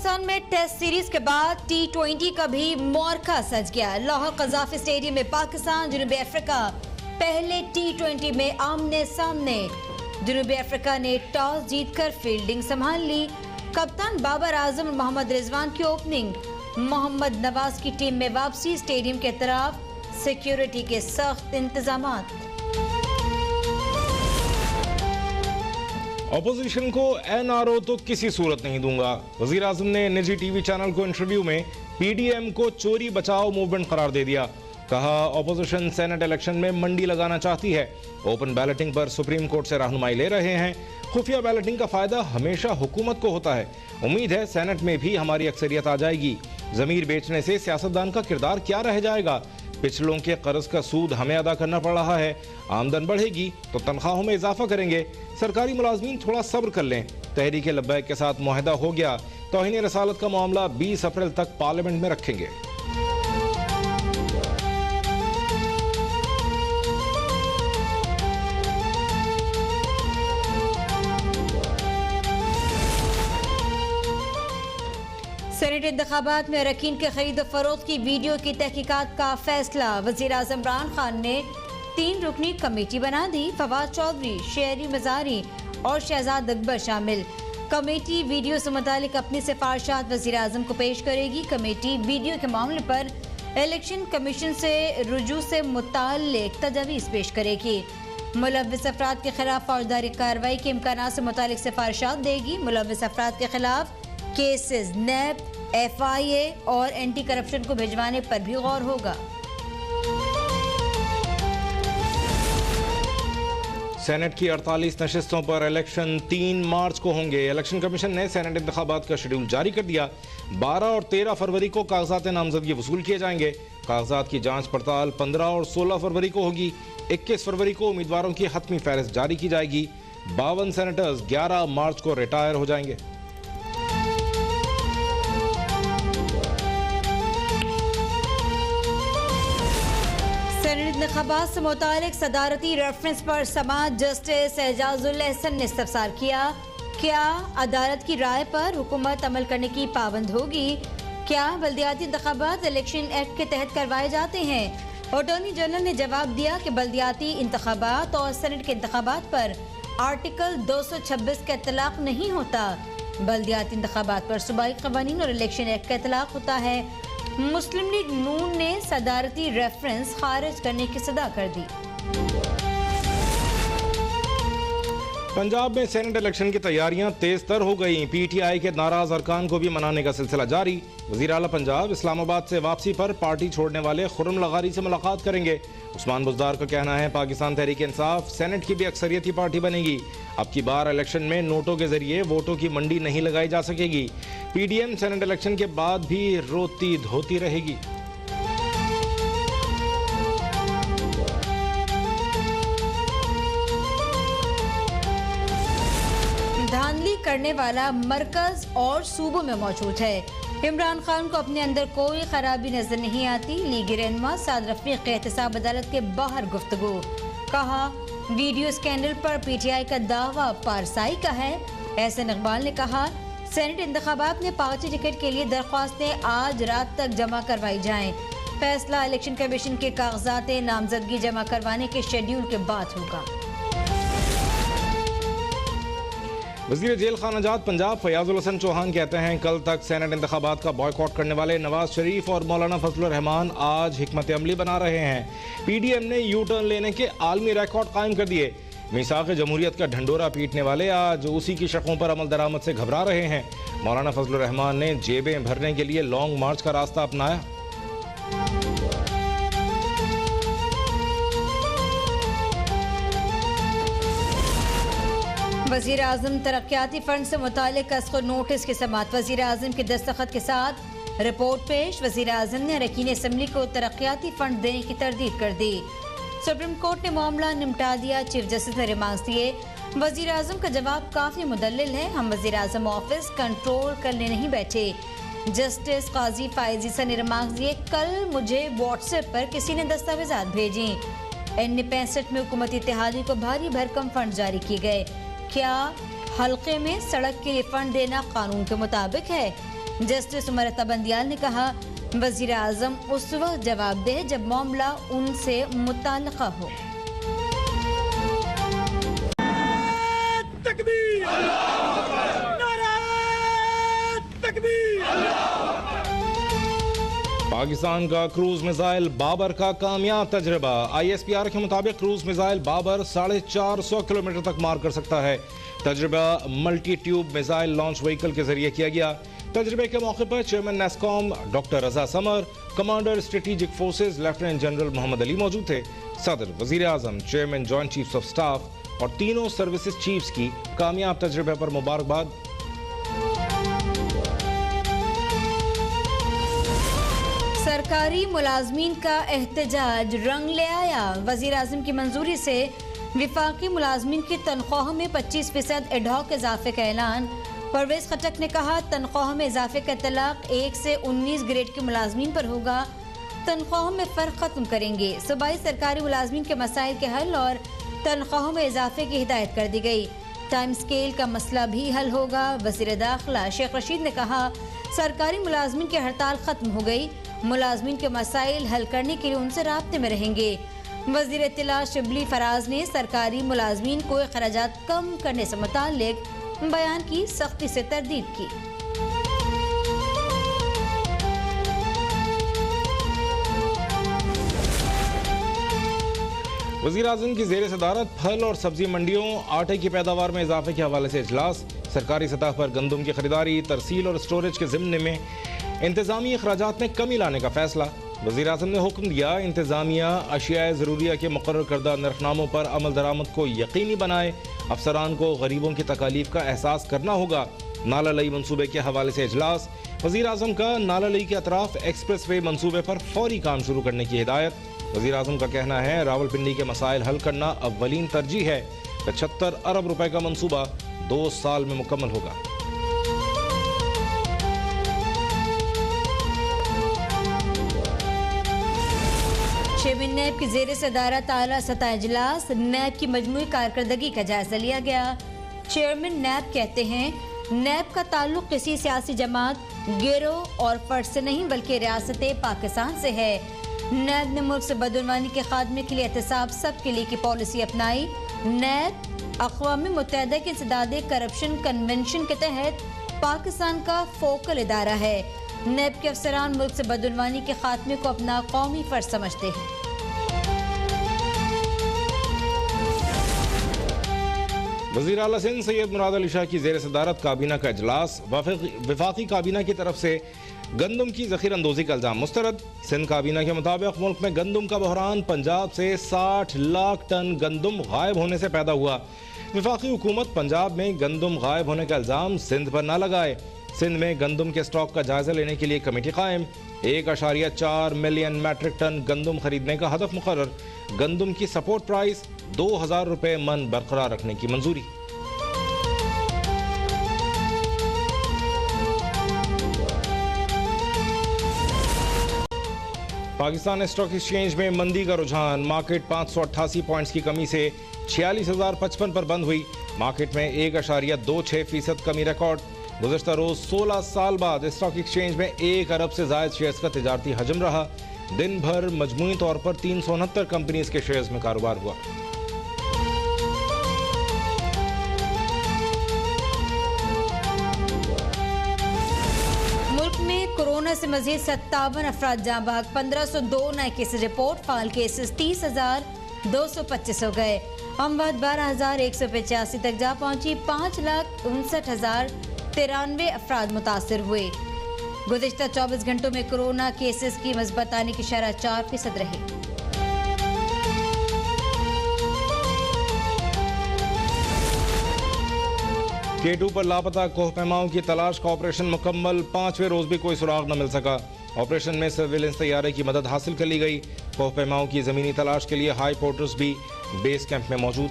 पाकिस्तान में test series के बाद T20 का भी मौका सज गया। लाहौर कज़ाफी स्टेडियम में पाकिस्तान जनूबी अफ्रीका पहले T20 में आमने सामने। जनूबी अफ्रीका ने टॉस जीतकर फील्डिंग संभाल ली। कप्तान बाबर आजम और मोहम्मद रिजवान की ओपनिंग। मोहम्मद नवाज की टीम में वापसी। स्टेडियम के तरफ सिक्योरिटी के सख्त इंतजामात। ऑपोजिशन को NRO तो किसी सूरत नहीं दूंगा। वजीर आजम ने निजी टीवी चैनल को इंटरव्यू में PDM को चोरी बचाओ मूवमेंट करार दे दिया। कहा ऑपोजिशन सेनेट इलेक्शन में मंडी लगाना चाहती है। ओपन बैलेटिंग पर सुप्रीम कोर्ट से रहनुमाई ले रहे हैं। खुफिया बैलेटिंग का फायदा हमेशा हुकूमत को होता है। उम्मीद है सेनेट में भी हमारी अक्सरियत आ जाएगी। जमीर बेचने से सियासतदान का किरदार क्या रह जाएगा। पिछलों के कर्ज का सूद हमें अदा करना पड़ रहा है। आमदन बढ़ेगी तो तनख्वाहों में इजाफा करेंगे। सरकारी मुलाजमीन थोड़ा सब्र कर लें। तहरीक लब्बैक के साथ मुआहदा हो गया। तौहीन रसालत का मामला 20 अप्रैल तक पार्लियामेंट में रखेंगे। सेनेट इंतखाबात में अरकान के खरीद फरोख्त की वीडियो की तहकीकात का फैसला। वज़ीर आज़म इमरान खान ने 3 रुकनी कमेटी बना दी। फवाद चौधरी, शेरी मजारी और शहजाद अकबर शामिल। कमेटी वीडियो से मुतालिक अपनी सिफारिशात वज़ीर आज़म को पेश करेगी। कमेटी वीडियो के मामले पर इलेक्शन कमीशन से रुजू से मुताल्लिक तजवीज़ पेश करेगी। मुलव्विस अफराद के खिलाफ फौजदारी कार्रवाई के इम्कानात से मुतालिक सिफारिशात देगी। मुलव्विस अफराद के खिलाफ केसेस नैब, FIA और एंटी करप्शन को भिजवाने पर भी गौर होगा। सेनेट की 48 नशिस्तों पर इलेक्शन 3 मार्च को होंगे। इलेक्शन कमीशन ने सेनेट इंतखाबात का शेड्यूल जारी कर दिया। 12 और 13 फरवरी को कागजात नामजदगी वसूल किए जाएंगे। कागजात की जांच पड़ताल 15 और 16 फरवरी को होगी। 21 फरवरी को उम्मीदवारों की हतमी फहरिस्त जारी की जाएगी। 52 सेनेटर्स 11 मार्च को रिटायर हो जाएंगे। सेनेट इंतखाबात से मुतालिक सदारती रेफरेंस पर समाज जस्टिस एजाजुल एहसन ने इस्तफसार किया। क्या अदालत की राय पर हुकूमत अमल करने की पाबंद होगी? क्या बल्दियाती इंतखाबात इलेक्शन एक्ट के तहत करवाए जाते हैं? अटॉर्नी जनरल ने जवाब दिया कि बल्दियाती इंतखाबात और सेनेट के इंतखाबात पर आर्टिकल 226 का इतलाक नहीं होता। बल्दियाती इंतखाबात पर सूबाई कवानीन और इलेक्शन एक्ट का इतलाक होता है। मुस्लिम लीग नून ने सदारती रेफरेंस खारिज करने की सदा कर दी। पंजाब में सेनेट इलेक्शन की तैयारियां तेज तर हो गई। PTI के नाराज अरकान को भी मनाने का सिलसिला जारी। वज़ीर आला पंजाब इस्लामाबाद से वापसी पर पार्टी छोड़ने वाले खुर्रम लगारी से मुलाकात करेंगे। उस्मान बुज़दार का कहना है पाकिस्तान तहरीक इंसाफ सेनेट की भी अक्सरियती पार्टी बनेगी। अब की बार इलेक्शन में नोटों के जरिए वोटों की मंडी नहीं लगाई जा सकेगी। PDM सेनेट इलेक्शन के बाद भी रोती धोती रहेगी। धांधली करने वाला मरकज और सूबों में मौजूद है। इमरान खान को अपने अंदर कोई खराबी नजर नहीं आती। लीगी रहनुमा साद रफीक के एहतसाब अदालत के बाहर गुफ्तगू। कहा वीडियो स्कैंडल पर PTI का दावा पारसाई का है। एहसन इकबाल ने कहा सेनेट इंतखाबात में पार्टी टिकट के लिए दरख्वास्तें आज रात तक जमा करवाई जाएं। फैसला इलेक्शन कमीशन के कागजात नामजदगी जमा करवाने के शेड्यूल के बाद होगा। वज़ीर जेल खाना आजाद पंजाब फयाजुल हसन चौहान कहते हैं कल तक सेनेट इंतखाबात का बॉयकॉट करने वाले नवाज शरीफ और मौलाना फजलुर रहमान आज हिकमत अमली बना रहे हैं। PDM ने यू टर्न लेने के आलमी रिकॉर्ड कायम कर दिए। मीसाक़ जमहूरियत का ढंडोरा पीटने वाले आज उसी की शकों पर अमल दरामद से घबरा रहे हैं। मौलाना फजलुर रहमान ने जेबें भरने के लिए लॉन्ग मार्च का रास्ता अपनाया। वज़ीर आज़म तरक्याती फंड से मुतालिक अस्कर नोटिस के समात। वज़ीर आज़म के दस्तखत के साथ रिपोर्ट पेश। वज़ीर आज़म ने अरकान असम्बली को तरक्याती फंड देने की तरदीद कर दी। सुप्रीम कोर्ट ने मामला निपटा दिया। चीफ जस्टिस ने रिमांड दिए। वज़ीर आज़म का जवाब काफ़ी मुदल्लिल है। हम वज़ीर आज़म ऑफिस कंट्रोल करने नहीं बैठे। जस्टिस काजी फायजी से ने रिमांड दिए। कल मुझे व्हाट्सएप पर किसी ने दस्तावेजात भेजी। NA-65 में हुकूमती इत्तेहादी को भारी भरकम फंड जारी किए गए। क्या हल्के में सड़क के लिए फंड देना कानून के मुताबिक है? जस्टिस उमर बंदियाल ने कहा, वजीर आजम उस वक्त जवाब दे जब मामला उनसे मुताल्लिका हो। पाकिस्तान का क्रूज मिसाइल बाबर का कामयाब तजर्बा। ISPR के मुताबिक क्रूज मिसाइल बाबर 450 किलोमीटर तक मार कर सकता है। तजर्बा multi tube missile launch vehicle के जरिए किया गया। तजर्बे के मौके पर chairman NESCOM doctor Raza Samar, commander strategic forces lieutenant general Mohammad Ali मौजूद थे। सदर, वजीर आजम, chairman joint chiefs of staff और तीनों सर्विसेज चीफ्स की कामयाब तजर्बे पर मुबारकबाद। सरकारी मुलाजमीन का एहतजाज रंग ले आया। वजीर आजम की मंजूरी से विफाकी मुलाजमीन की तनख्वाह में 25% एडहॉक इजाफे का ऐलान। परवेज खटक ने कहा, तनख्वाह में इजाफे का इतलाक 1 से 19 ग्रेड के मुलाजमीन पर होगा। तनख्वाह में फ़र्क ख़त्म करेंगे। सूबाई सरकारी मुलाजमीन के मसाइल के हल और तनख्वाहों में इजाफे की हिदायत कर दी गई। टाइम स्केल का मसला भी हल होगा। वज़ीर दाखिला शेख रशीद ने कहा, सरकारी मुलाजमीन की हड़ताल खत्म हो गई। मुलाजमीन के मसाइल हल करने के लिए उनसे राब्ते में रहेंगे। वज़ीर इत्तला शिबली फराज ने सरकारी मुलाजमीन को अखराजात कम करने से मुताल्लिक बयान की सख्ती से तरदीद की। वज़ीर आज़म की ज़ेर सदारत फल और सब्जी मंडियों, आटे की पैदावार में इजाफे के हवाले से इजलास। सरकारी सतह पर गंदम की खरीदारी, तरसील और स्टोरेज के ज़िम्ने में इंतजामी अखराजात में कमी लाने का फैसला। वज़ीर आज़म ने हुक्म दिया, इंतजामिया अशियाए ज़रूरिया के मुकर्रर करदा नरखनामों पर अमल दरामद को यकीनी बनाए। अफसरान को गरीबों की तकालीफ का एहसास करना होगा। नाला लई मनसूबे के हवाले से इजलास। वज़ीर आज़म का नाला लई के अतराफ एक्सप्रेस वे मनसूबे पर फौरी काम शुरू करने की हिदायत। वज़ीर आज़म का कहना है, रावलपिंडी के मसाइल हल करना अव्वलीन तरजीह है। 75 अरब रुपए का मनसूबा 2 साल में मुकम्मल होगा। चेयरमैन नैब की ज़ेर सदारत आला सतह इजलास। नैब की मजमूई कारकर्दगी का जायजा लिया गया। चेयरमैन नैब कहते हैं, नैब का ताल्लुक किसी सियासी जमात, गिरोह और फर्द से नहीं बल्कि रियासत पाकिस्तान से है। नैब ने मुल्क से बदनवानी के खात्मे के लिए एहतसाब सबके लिए की पॉलिसी अपनाई। नैब अक़वाम मुत्तहिदा के इंसदादे करप्शन कन्वेंशन के तहत पाकिस्तान का फोकल इदारा है। नैब के अफसरान मुल्क से बदनवानी के खात्मे को अपना कौमी फर्ज समझते हैं। वज़ीर आला सिंध सैयद मुराद अली शाह की ज़ेर सदारत काबीना का इजलास। वफाकी काबीना की तरफ से गंदम की ज़ख़ीरा अंदोज़ी का इल्ज़ाम मुस्तरद। सिंध काबीना के मुताबिक मुल्क में गंदम का बहरान पंजाब से 60 लाख टन गंदम गायब होने से पैदा हुआ। वफाकी हुकूमत पंजाब में गंदम गायब होने का इल्ज़ाम सिंध पर न लगाए। सिंध में गंदम के स्टॉक का जायजा लेने के लिए कमेटी कायम। 1.4 मिलियन मैट्रिक टन गंदम खरीदने का हदफ मुकर्रर। गंदम की सपोर्ट प्राइस 2000 रुपए मन बरकरार रखने की मंजूरी। पाकिस्तान स्टॉक एक्सचेंज में मंदी का रुझान। मार्केट 588 पॉइंट्स की कमी से 46,055 पर बंद हुई। मार्केट में 1.26% कमी रिकॉर्ड। गुज़श्ता रोज 16 साल बाद स्टॉक एक्सचेंज में 1 अरब से ज़ायद शेयर्स का तिजारती हजम रहा। दिन भर मजमूई तौर पर 369 कंपनीज के शेयर्स में कारोबार हुआ। मुल्क में कोरोना से मजीद 57 अफराद जाँ बहक। 1502 नए केसेज रिपोर्ट। फाल केसेस 30,225 हो गए। अमवात 12,185 तक जा पहुंची। 5,59,093 अफराद मुतासर हुए। गुज़िश्ता 24 घंटों में कोरोना केसेस की मज़बूत आने की शरह 4% रही। K2 पर लापता कोहपैमाओं की तलाश का ऑपरेशन मुकम्मल। 5वें रोज भी कोई सुराग न मिल सका। ऑपरेशन में सर्विलेंस तैयारे की मदद हासिल कर ली गई। कोहपैमाओं की जमीनी तलाश के लिए हाई पोर्टर्स भी बेस कैंप में मौजूद।